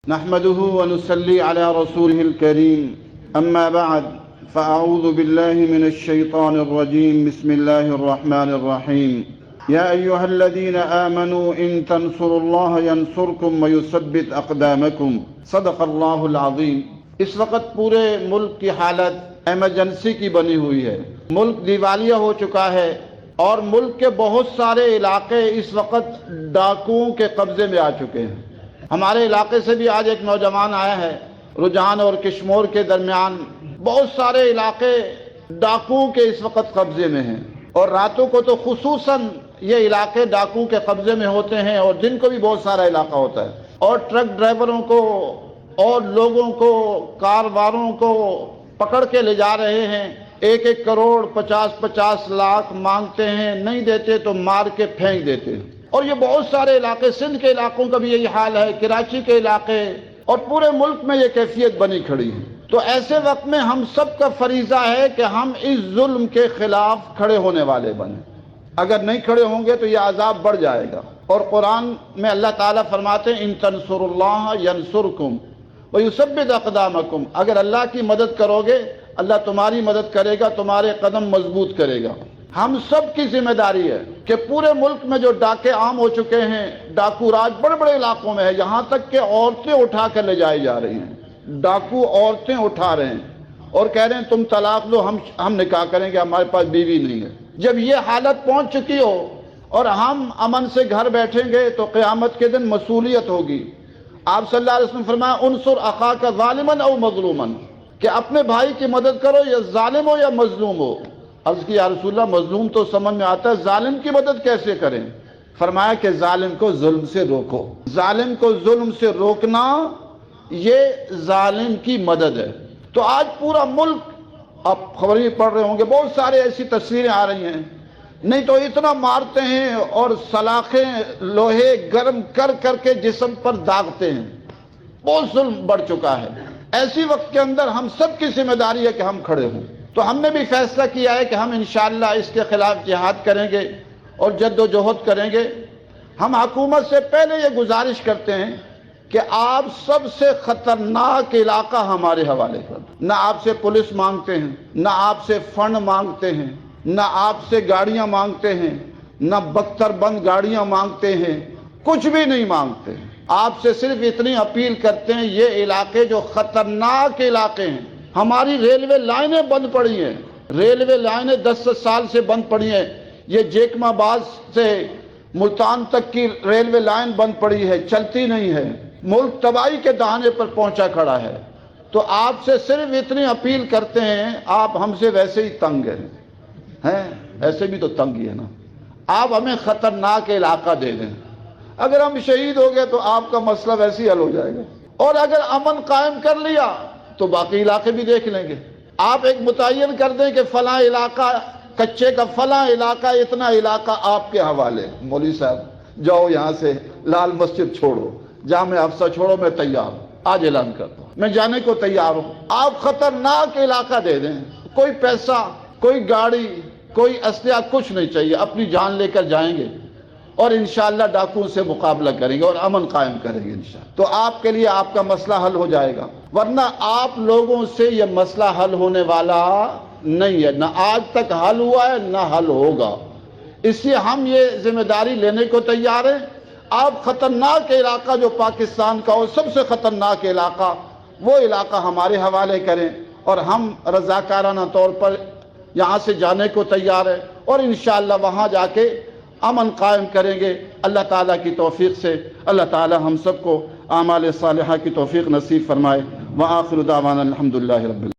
نحمده ونصلي على رسوله الكريم أما بعد فأعوذ بالله من الشيطان الرجيم بسم الله الرحمن الرحيم يا أيها الذين آمنوا إن تنصروا الله ينصركم ويثبت أقدامكم صدق اللہ العظیم۔ اس وقت پورے ملک کی حالت ایمرجنسی کی بنی ہوئی ہے، ملک دیوالیہ ہو چکا ہے اور ملک کے بہت سارے علاقے اس وقت ڈاکوؤں کے قبضے میں آ چکے ہیں۔ ہمارے علاقے سے بھی آج ایک نوجوان آیا ہے، رجحان اور کشمور کے درمیان بہت سارے علاقے ڈاکوؤں کے اس وقت قبضے میں ہیں، اور راتوں کو تو خصوصاً یہ علاقے ڈاکوؤں کے قبضے میں ہوتے ہیں، اور دن کو بھی بہت سارا علاقہ ہوتا ہے، اور ٹرک ڈرائیوروں کو اور لوگوں کو، کاروباروں کو پکڑ کے لے جا رہے ہیں۔ 1-1 کروڑ 50-50 لاکھ مانگتے ہیں، نہیں دیتے تو مار کے پھینک دیتے ہیں۔ اور یہ بہت سارے علاقے، سندھ کے علاقوں کا بھی یہی حال ہے، کراچی کے علاقے، اور پورے ملک میں یہ کیفیت بنی کھڑی ہے۔ تو ایسے وقت میں ہم سب کا فریضہ ہے کہ ہم اس ظلم کے خلاف کھڑے ہونے والے بنیں۔ اگر نہیں کھڑے ہوں گے تو یہ عذاب بڑھ جائے گا۔ اور قرآن میں اللہ تعالیٰ فرماتے ہیں ان تنصروا اللہ ینصرکم ویثبت اقدامکم، اگر اللہ کی مدد کرو گے اللہ تمہاری مدد کرے گا، تمہارے قدم مضبوط کرے گا۔ ہم سب کی ذمہ داری ہے کہ پورے ملک میں جو ڈاکے عام ہو چکے ہیں، ڈاکو راج بڑے بڑے علاقوں میں ہے، یہاں تک کہ عورتیں اٹھا کر لے جائی جا رہی ہیں، ڈاکو عورتیں اٹھا رہے ہیں اور کہہ رہے ہیں تم طلاق لو، ہم نکاح کریں گے، ہمارے پاس بیوی نہیں ہے۔ جب یہ حالت پہنچ چکی ہو اور ہم امن سے گھر بیٹھیں گے تو قیامت کے دن مسئولیت ہوگی۔ آپ صلی اللہ علیہ وسلم فرمایا انصر اخاک ظالما او مظلوما، کہ اپنے بھائی کی مدد کرو یا ظالم ہو یا مظلوم ہو۔ عرض کی یا رسول اللہ مظلوم تو سمجھ میں آتا ہے، ظالم کی مدد کیسے کریں؟ فرمایا کہ ظالم کو ظلم سے روکو، ظالم کو ظلم سے روکنا یہ ظالم کی مدد ہے۔ تو آج پورا ملک، آپ خبریں پڑھ رہے ہوں گے، بہت سارے ایسی تصویریں آ رہی ہیں، نہیں تو اتنا مارتے ہیں اور سلاخیں لوہے گرم کر کر کے جسم پر داغتے ہیں، بہت ظلم بڑھ چکا ہے۔ ایسی وقت کے اندر ہم سب کی ذمہ داری ہے کہ ہم کھڑے ہوں۔ تو ہم نے بھی فیصلہ کیا ہے کہ ہم انشاءاللہ اس کے خلاف جہاد کریں گے اور جد و جہد کریں گے۔ ہم حکومت سے پہلے یہ گزارش کرتے ہیں کہ آپ سب سے خطرناک علاقہ ہمارے حوالے کر دیں۔ نہ آپ سے پولیس مانگتے ہیں، نہ آپ سے فنڈ مانگتے ہیں، نہ آپ سے گاڑیاں مانگتے ہیں، نہ بختر بند گاڑیاں مانگتے ہیں، کچھ بھی نہیں مانگتے ہیں۔ آپ سے صرف اتنی اپیل کرتے ہیں، یہ علاقے جو خطرناک علاقے ہیں، ہماری ریلوے لائنیں بند پڑی ہیں، ریلوے لائنیں 10 سال سے بند پڑی ہیں، یہ جیکم آباد سے ملتان تک کی ریلوے لائن بند پڑی ہے، چلتی نہیں ہے، ملک تباہی کے دہانے پر پہنچا کھڑا ہے۔ تو آپ سے صرف اتنی اپیل کرتے ہیں، آپ ہم سے ویسے ہی تنگ ہیں، ایسے بھی تو تنگ ہی ہے نا، آپ ہمیں خطرناک علاقہ دے دیں۔ اگر ہم شہید ہو گئے تو آپ کا مسئلہ ویسے ہی حل ہو جائے گا، اور اگر امن قائم کر لیا تو باقی علاقے بھی دیکھ لیں گے۔ آپ ایک متعین کر دیں کہ فلاں علاقہ کچے کا، فلاں علاقہ اتنا علاقہ آپ کے حوالے، مولوی صاحب جاؤ یہاں سے، لال مسجد چھوڑو، جامع افسہ چھوڑو، میں تیار ہوں، آج اعلان کرتا ہوں میں جانے کو تیار ہوں۔ آپ خطرناک علاقہ دے دیں، کوئی پیسہ، کوئی گاڑی، کوئی اسلحہ، کچھ نہیں چاہیے، اپنی جان لے کر جائیں گے اور انشاءاللہ ڈاکوؤں سے مقابلہ کریں گے اور امن قائم کریں گے انشاءاللہ۔ تو آپ کے لیے آپ کا مسئلہ حل ہو جائے گا، ورنہ آپ لوگوں سے یہ مسئلہ حل ہونے والا نہیں ہے، نہ آج تک حل ہوا ہے نہ حل ہوگا۔ اس لیے ہم یہ ذمہ داری لینے کو تیار ہیں۔ آپ خطرناک علاقہ جو پاکستان کا ہو، سب سے خطرناک علاقہ، وہ علاقہ ہمارے حوالے کریں، اور ہم رضاکارانہ طور پر یہاں سے جانے کو تیار ہیں، اور انشاءاللہ وہاں جا کے امن قائم کریں گے۔ اللہ تعالیٰ کی توفیق سے اللہ تعالیٰ ہم سب کو اعمال صالحہ کی توفیق نصیب فرمائے۔ وآخر دعوانا الحمدللہ رب العالمین۔